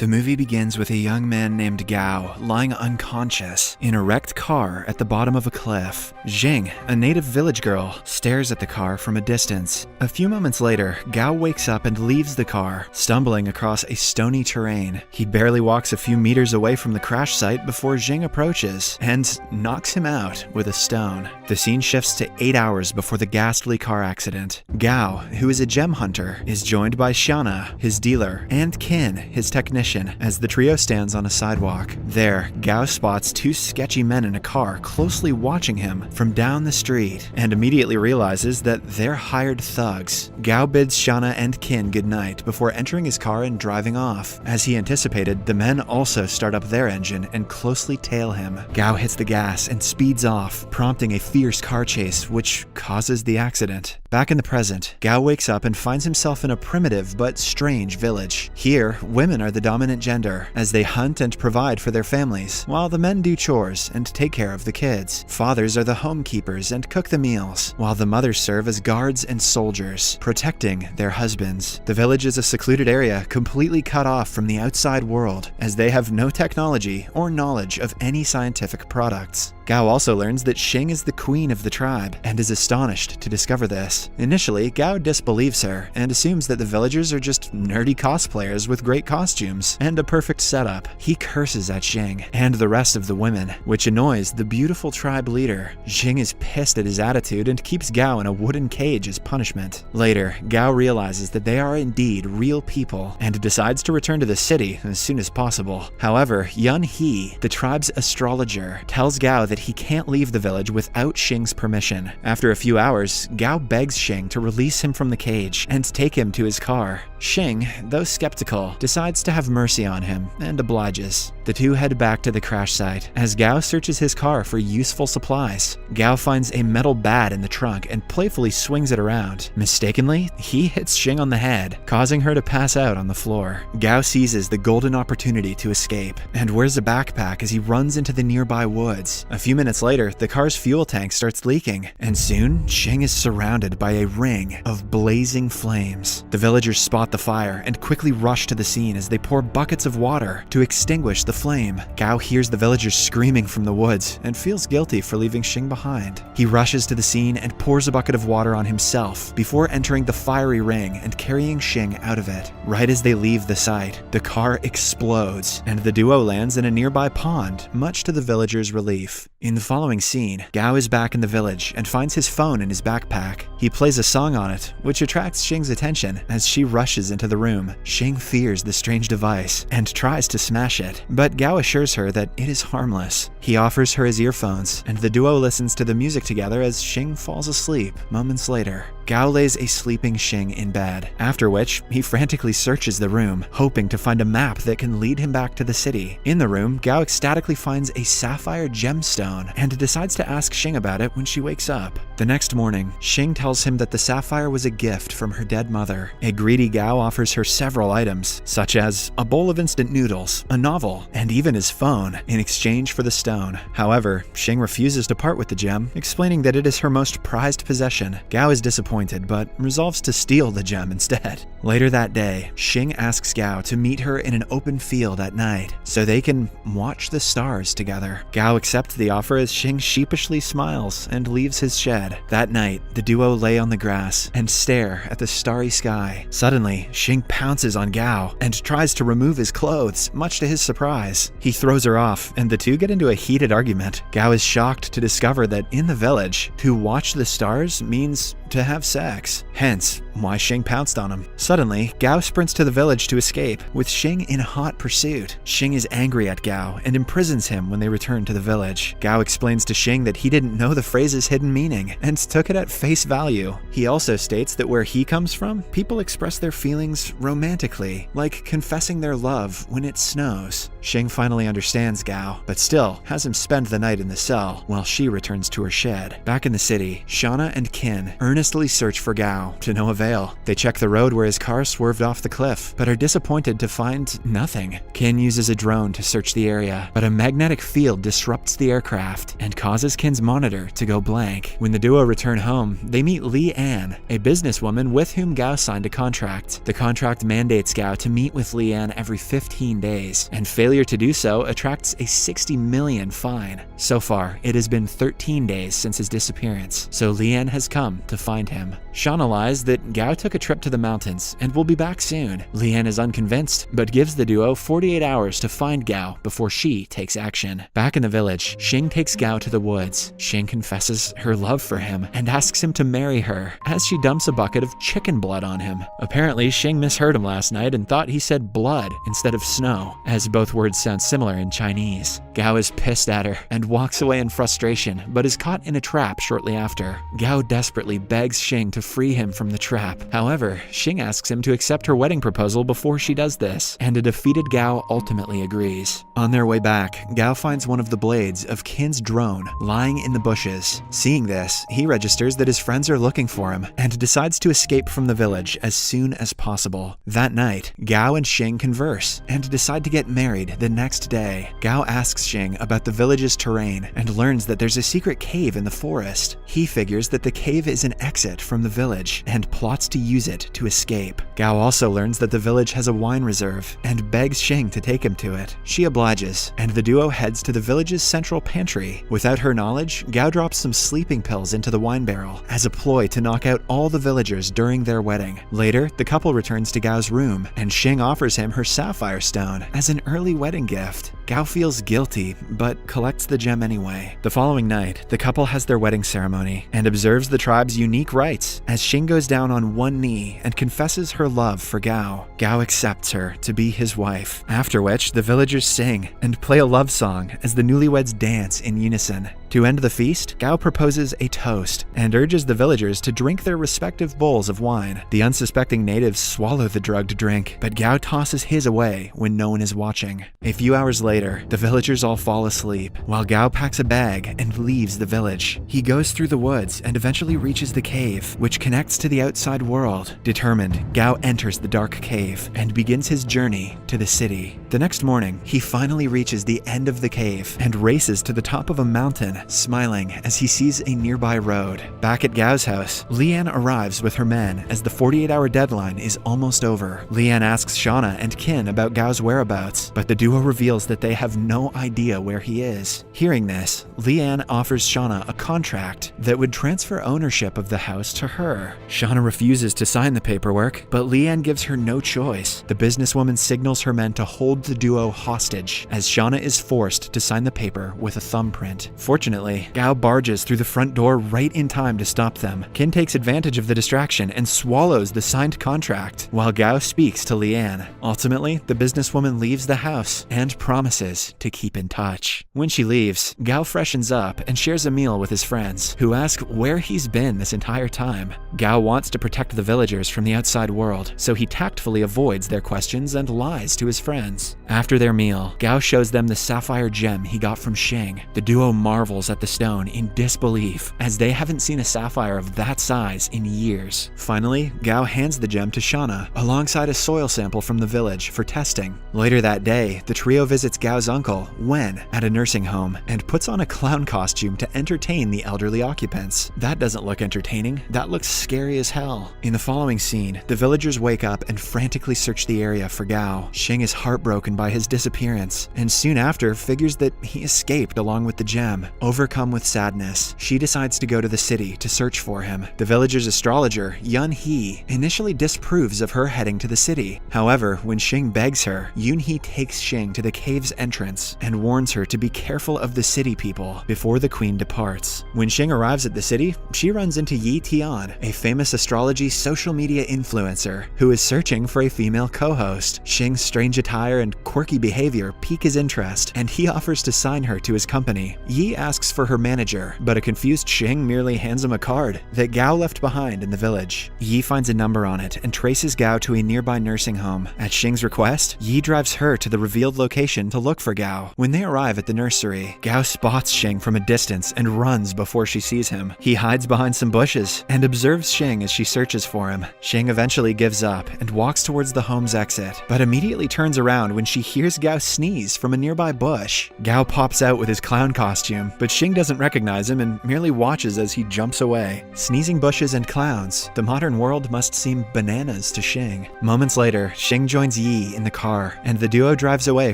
The movie begins with a young man named Gao lying unconscious in a wrecked car at the bottom of a cliff. Jing, a native village girl, stares at the car from a distance. A few moments later, Gao wakes up and leaves the car, stumbling across a stony terrain. He barely walks a few meters away from the crash site before Jing approaches and knocks him out with a stone. The scene shifts to 8 hours before the ghastly car accident. Gao, who is a gem hunter, is joined by Xiana, his dealer, and Qin, his technician, as the trio stands on a sidewalk. There, Gao spots two sketchy men in a car closely watching him from down the street and immediately realizes that they're hired thugs. Gao bids Xiana and Qin goodnight before entering his car and driving off. As he anticipated, the men also start up their engine and closely tail him. Gao hits the gas and speeds off, prompting a fierce car chase which causes the accident. Back in the present, Gao wakes up and finds himself in a primitive but strange village. Here, women are the dominant gender, as they hunt and provide for their families, while the men do chores and take care of the kids. Fathers are the homekeepers and cook the meals, while the mothers serve as guards and soldiers, protecting their husbands. The village is a secluded area completely cut off from the outside world, as they have no technology or knowledge of any scientific products. Gao also learns that Xing is the queen of the tribe, and is astonished to discover this. Initially, Gao disbelieves her, and assumes that the villagers are just nerdy cosplayers with great costumes and a perfect setup. He curses at Xing and the rest of the women, which annoys the beautiful tribe leader. Xing is pissed at his attitude and keeps Gao in a wooden cage as punishment. Later, Gao realizes that they are indeed real people, and decides to return to the city as soon as possible. However, Yun He, the tribe's astrologer, tells Gao that he can't leave the village without Xing's permission. After a few hours, Gao begs Xing to release him from the cage and take him to his car. Xing, though skeptical, decides to have mercy on him and obliges. The two head back to the crash site as Gao searches his car for useful supplies. Gao finds a metal bat in the trunk and playfully swings it around. Mistakenly, he hits Xing on the head, causing her to pass out on the floor. Gao seizes the golden opportunity to escape and wears a backpack as he runs into the nearby woods. A few minutes later, the car's fuel tank starts leaking, and soon, Xing is surrounded by a ring of blazing flames. The villagers spot the fire and quickly rush to the scene as they pour buckets of water to extinguish the flame. Gao hears the villagers screaming from the woods and feels guilty for leaving Xing behind. He rushes to the scene and pours a bucket of water on himself before entering the fiery ring and carrying Xing out of it. Right as they leave the site, the car explodes and the duo lands in a nearby pond, much to the villagers' relief. In the following scene, Gao is back in the village and finds his phone in his backpack. He plays a song on it, which attracts Xing's attention as she rushes into the room. Xing fears the strange device and tries to smash it, but Gao assures her that it is harmless. He offers her his earphones, and the duo listens to the music together as Xing falls asleep moments later. Gao lays a sleeping Xing in bed, after which he frantically searches the room, hoping to find a map that can lead him back to the city. In the room, Gao ecstatically finds a sapphire gemstone and decides to ask Xing about it when she wakes up. The next morning, Xing tells him that the sapphire was a gift from her dead mother. A greedy Gao offers her several items, such as a bowl of instant noodles, a novel, and even his phone, in exchange for the stone. However, Xing refuses to part with the gem, explaining that it is her most prized possession. Gao is disappointed, but resolves to steal the gem instead. Later that day, Xing asks Gao to meet her in an open field at night, so they can watch the stars together. Gao accepts the offer as Xing sheepishly smiles and leaves his shed. That night, the duo lay on the grass and stare at the starry sky. Suddenly, Xing pounces on Gao and tries to remove his clothes, much to his surprise. He throws her off, and the two get into a heated argument. Gao is shocked to discover that in the village, to watch the stars means to have sex. Hence, why Xing pounced on him. Suddenly, Gao sprints to the village to escape, with Xing in hot pursuit. Xing is angry at Gao and imprisons him when they return to the village. Gao explains to Xing that he didn't know the phrase's hidden meaning and took it at face value. He also states that where he comes from, people express their feelings romantically, like confessing their love when it snows. Xing finally understands Gao, but still has him spend the night in the cell while she returns to her shed. Back in the city, Xiana and Qin earnestly search for Gao to no avail. avail. They check the road where his car swerved off the cliff, but are disappointed to find nothing. Kin uses a drone to search the area, but a magnetic field disrupts the aircraft and causes Kin's monitor to go blank. When the duo return home, they meet Lee Ann, a businesswoman with whom Gao signed a contract. The contract mandates Gao to meet with Lee Ann every 15 days, and failure to do so attracts a 60 million fine. So far, it has been 13 days since his disappearance, so Lee Ann has come to find him. Shauna lies that Gao took a trip to the mountains and will be back soon. Lee Ann is unconvinced, but gives the duo 48 hours to find Gao before she takes action. Back in the village, Xing takes Gao to the woods. Xing confesses her love for him and asks him to marry her, as she dumps a bucket of chicken blood on him. Apparently, Xing misheard him last night and thought he said blood instead of snow, as both words sound similar in Chinese. Gao is pissed at her and walks away in frustration, but is caught in a trap shortly after. Gao desperately begs Xing to free him from the trap. However, Xing asks him to accept her wedding proposal before she does this, and a defeated Gao ultimately agrees. On their way back, Gao finds one of the blades of Kin's drone lying in the bushes. Seeing this, he registers that his friends are looking for him and decides to escape from the village as soon as possible. That night, Gao and Xing converse and decide to get married the next day. Gao asks Xing about the village's terrain and learns that there's a secret cave in the forest. He figures that the cave is an exit from the village and plots to use it to escape. Gao also learns that the village has a wine reserve and begs Xing to take him to it. She obliges, and the duo heads to the village's central pantry. Without her knowledge, Gao drops some sleeping pills into the wine barrel as a ploy to knock out all the villagers during their wedding. Later, the couple returns to Gao's room, and Xing offers him her sapphire stone as an early wedding gift. Gao feels guilty, but collects the gem anyway. The following night, the couple has their wedding ceremony and observes the tribe's unique rites as Xing goes down on one knee and confesses her love for Gao. Gao accepts her to be his wife, after which the villagers sing and play a love song as the newlyweds dance in unison. To end the feast, Gao proposes a toast and urges the villagers to drink their respective bowls of wine. The unsuspecting natives swallow the drugged drink, but Gao tosses his away when no one is watching. A few hours later, the villagers all fall asleep, while Gao packs a bag and leaves the village. He goes through the woods and eventually reaches the cave, which connects to the outside world. Determined, Gao enters the dark cave and begins his journey to the city. The next morning, he finally reaches the end of the cave and races to the top of a mountain, smiling as he sees a nearby road. Back at Gao's house, Lee Ann arrives with her men as the 48-hour deadline is almost over. Lee Ann asks Shauna and Kin about Gao's whereabouts, but the duo reveals that they have no idea where he is. Hearing this, Lee Ann offers Shauna a contract that would transfer ownership of the house to her. Shauna refuses to sign the paperwork, but Lee Ann gives her no choice. The businesswoman signals her men to hold the duo hostage, as Shauna is forced to sign the paper with a thumbprint. Fortunately, Gao barges through the front door right in time to stop them. Kin takes advantage of the distraction and swallows the signed contract, while Gao speaks to Lee Ann. Ultimately, the businesswoman leaves the house and promises to keep in touch. When she leaves, Gao freshens up and shares a meal with his friends, who ask where he's been this entire time. Gao wants to protect the villagers from the outside world, so he tactfully avoids their questions and lies to his friends. After their meal, Gao shows them the sapphire gem he got from Xing. The duo marvels at the stone in disbelief, as they haven't seen a sapphire of that size in years. Finally, Gao hands the gem to Shauna, alongside a soil sample from the village for testing. Later that day, the trio visits Gao's uncle, Wen, at a nursing home, and puts on a clown costume to entertain the elderly occupants. That doesn't look entertaining, that looks scary as hell. In the following scene, the villagers wake up and frantically search the area for Gao. Xing is heartbroken by his disappearance, and soon after figures that he escaped along with the gem. Overcome with sadness, she decides to go to the city to search for him. The villager's astrologer, Yun He, initially disapproves of her heading to the city. However, when Xing begs her, Yun He takes Xing to the cave's entrance and warns her to be careful of the city people before the queen departs. When Xing arrives at the city, she runs into Yi Tian, a famous astrology social media influencer who is searching for a female co-host. Xing's strange attire and quirky behavior pique his interest, and he offers to sign her to his company. Yi asks asks for her manager, but a confused Xing merely hands him a card that Gao left behind in the village. Yi finds a number on it and traces Gao to a nearby nursing home. At Xing's request, Yi drives her to the revealed location to look for Gao. When they arrive at the nursery, Gao spots Xing from a distance and runs before she sees him. He hides behind some bushes and observes Xing as she searches for him. Xing eventually gives up and walks towards the home's exit, but immediately turns around when she hears Gao sneeze from a nearby bush. Gao pops out with his clown costume, but Xing doesn't recognize him and merely watches as he jumps away. Sneezing bushes and clowns, the modern world must seem bananas to Xing. Moments later, Xing joins Yi in the car, and the duo drives away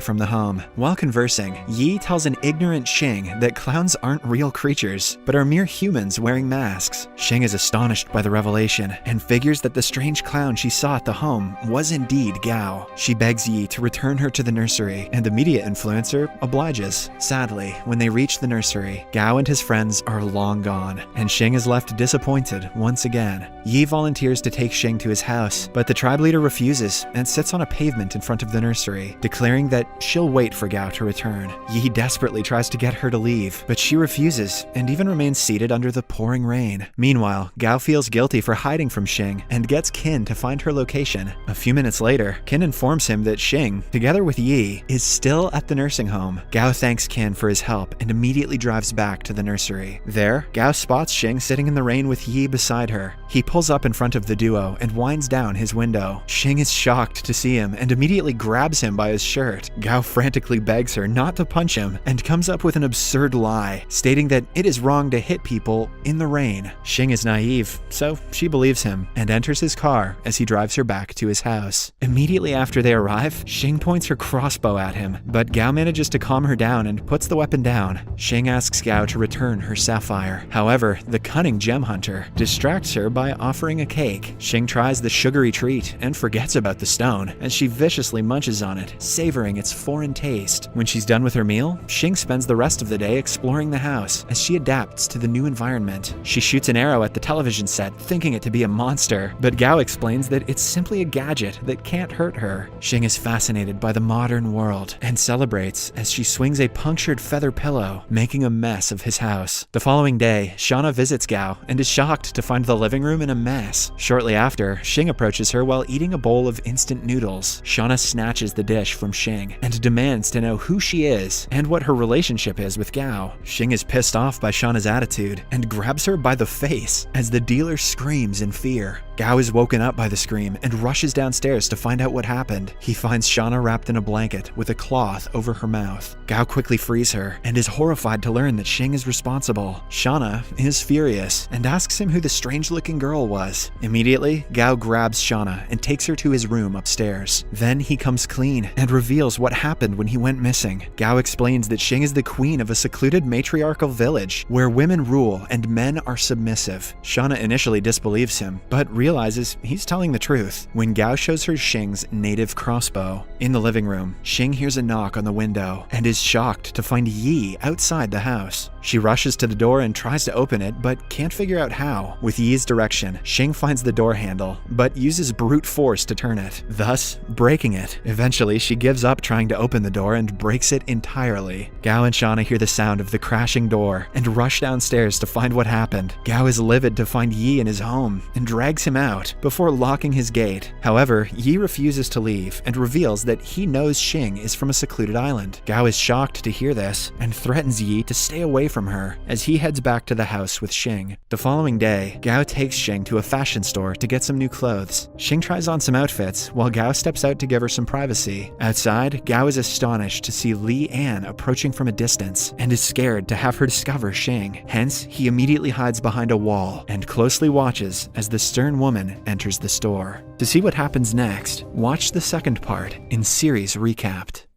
from the home. While conversing, Yi tells an ignorant Xing that clowns aren't real creatures, but are mere humans wearing masks. Xing is astonished by the revelation and figures that the strange clown she saw at the home was indeed Gao. She begs Yi to return her to the nursery, and the media influencer obliges. Sadly, when they reach the nursery, Gao and his friends are long gone, and Xing is left disappointed once again. Yi volunteers to take Xing to his house, but the tribe leader refuses and sits on a pavement in front of the nursery, declaring that she'll wait for Gao to return. Yi desperately tries to get her to leave, but she refuses and even remains seated under the pouring rain. Meanwhile, Gao feels guilty for hiding from Xing and gets Qin to find her location. A few minutes later, Qin informs him that Xing, together with Yi, is still at the nursing home. Gao thanks Qin for his help and immediately drives back to the nursery. There, Gao spots Xing sitting in the rain with Yi beside her. He pulls up in front of the duo and winds down his window. Xing is shocked to see him and immediately grabs him by his shirt. Gao frantically begs her not to punch him and comes up with an absurd lie, stating that it is wrong to hit people in the rain. Xing is naive, so she believes him and enters his car as he drives her back to his house. Immediately after they arrive, Xing points her crossbow at him, but Gao manages to calm her down and puts the weapon down. Xing asks Gao to return her sapphire. However, the cunning gem hunter distracts her by offering a cake. Xing tries the sugary treat and forgets about the stone as she viciously munches on it, savoring its foreign taste. When she's done with her meal, Xing spends the rest of the day exploring the house as she adapts to the new environment. She shoots an arrow at the television set, thinking it to be a monster, but Gao explains that it's simply a gadget that can't hurt her. Xing is fascinated by the modern world and celebrates as she swings a punctured feather pillow, making a mess of his house. The following day, Shauna visits Gao and is shocked to find the living room in a mess. Shortly after, Xing approaches her while eating a bowl of instant noodles. Shauna snatches the dish from Xing and demands to know who she is and what her relationship is with Gao. Xing is pissed off by Shauna's attitude and grabs her by the face as the dealer screams in fear. Gao is woken up by the scream and rushes downstairs to find out what happened. He finds Shauna wrapped in a blanket with a cloth over her mouth. Gao quickly frees her and is horrified to learn that Xing is responsible. Shauna is furious and asks him who the strange-looking girl was. Immediately, Gao grabs Shauna and takes her to his room upstairs. Then he comes clean and reveals what happened when he went missing. Gao explains that Xing is the queen of a secluded matriarchal village where women rule and men are submissive. Shauna initially disbelieves him, but realizes he's telling the truth when Gao shows her Xing's native crossbow. In the living room, Xing hears a knock on the window and is shocked to find Yi outside the house. She rushes to the door and tries to open it, but can't figure out how. With Yi's direction, Xing finds the door handle, but uses brute force to turn it, thus breaking it. Eventually, she gives up trying to open the door and breaks it entirely. Gao and Shauna hear the sound of the crashing door and rush downstairs to find what happened. Gao is livid to find Yi in his home and drags him out before locking his gate. However, Yi refuses to leave and reveals that he knows Xing is from a secluded island. Gao is shocked to hear this and threatens Yi to stay away from her as he heads back to the house with Xing. The following day, Gao takes Xing to a fashion store to get some new clothes. Xing tries on some outfits while Gao steps out to give her some privacy. Outside, Gao is astonished to see Li An approaching from a distance and is scared to have her discover Xing. Hence, he immediately hides behind a wall and closely watches as the stern woman enters the store. To see what happens next, watch the second part in Series Recapped.